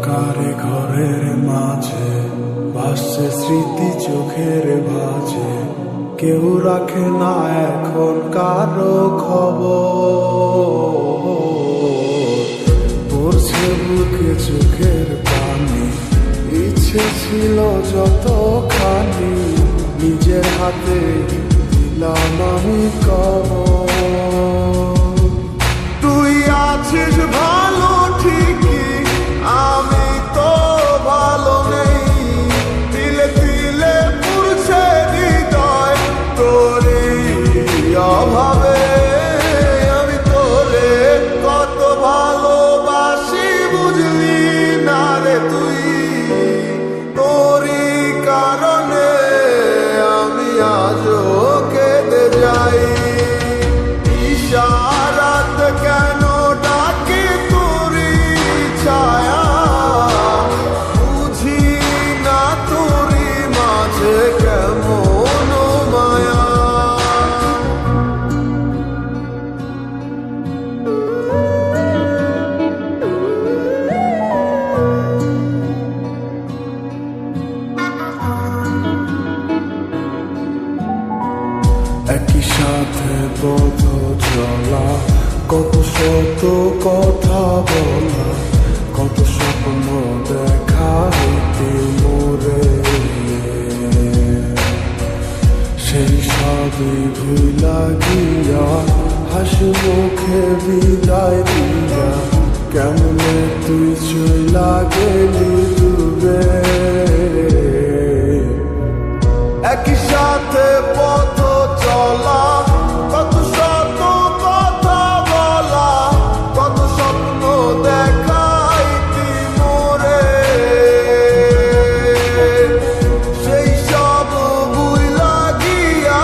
অন্ধকারে ঘরের মাঝে ভাসছে স্মৃতি চোখের ভাঁজে, কেউ রাখে না এখন কারো খবর। পড়ছে বুকে চোখের পানি, ইচ্ছে ছিল যতখানি, নিজের হাতে দিলাম আমি কবর। তুই আছিস ভালো ঠিকই, আমি তো ভালো নেই, তিলে তিলে পুড়ছে হৃদয় তোরই অভাবে। আমি তোরে কত ভালোবাসি বুঝলি না রে তুই, তোরই কারণে আমি আজও কেঁদে যাই। ইশারাত কেন ডাকে তোরই ছায়া, বুঝি না তোরই মাঝে কেমন মায়া। একই সাথে পথ চলা, কত শত কথা বলা, কত স্বপ্ন দেখা হইতে মোরে, সেই সবই ভুলা গিয়া হাসি মুখে বিদায় দিয়া, কেমনে তুই চইলা গেলি ডুবে। একই সাথে পথ চলা, কত শত কথা বলা, কত স্বপ্ন দেখাইতি মোরে, সেই সব ভুইলা গিয়া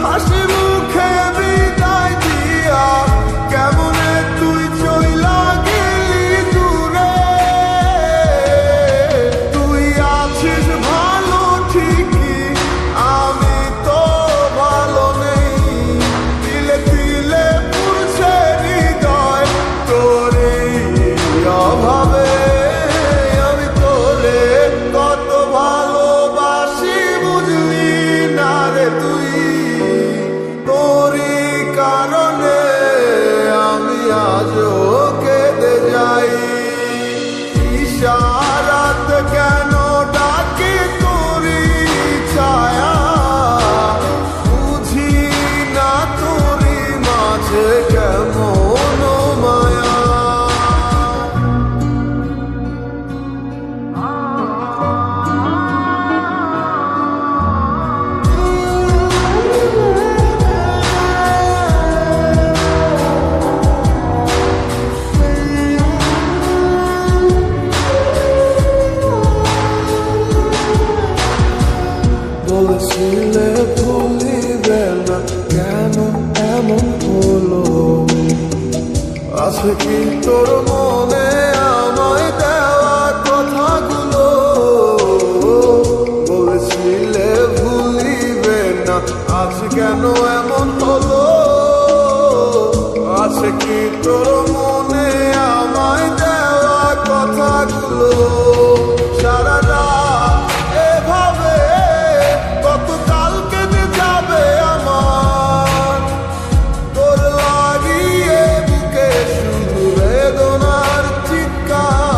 হাসি মুখে বিদায় দিয়া, কেমনে তুই চইলা গেলি দূরে। তুই আছিস ভালো ঠিকই, আমি তো ভালো নেই, তিলে তিলে পুড়ছে হৃদয় তোরই অভাবে। আমি তোরে কত ভালোবাসি বুঝলি না রে তুই, তোরই কারণে আমি আজও কেঁদে যাই। ইশারাত কেন ডাকে তোরই ছায়া, বুঝি না তোরই মাঝে কেমন মায়া। বলেছিলে ভুলিবে না, কেন এমন হলো? আছে কি তোর মনে আমায় দেওয়া কথাগুলো? বলেছিলে ভুলিবে না, আজ কেন এমন হলো? আছে কি তোর মনে আমায় দেওয়া কথাগুলো? সারা রাত এভাবে কত কাল কেটে যাবে আমার, তোর লাগিয়ে বুকে শুধু বেদনার চিৎকার।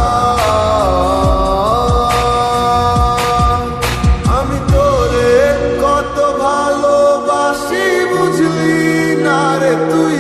আমি তোরে কত ভালোবাসি বুঝলি না রে তুই,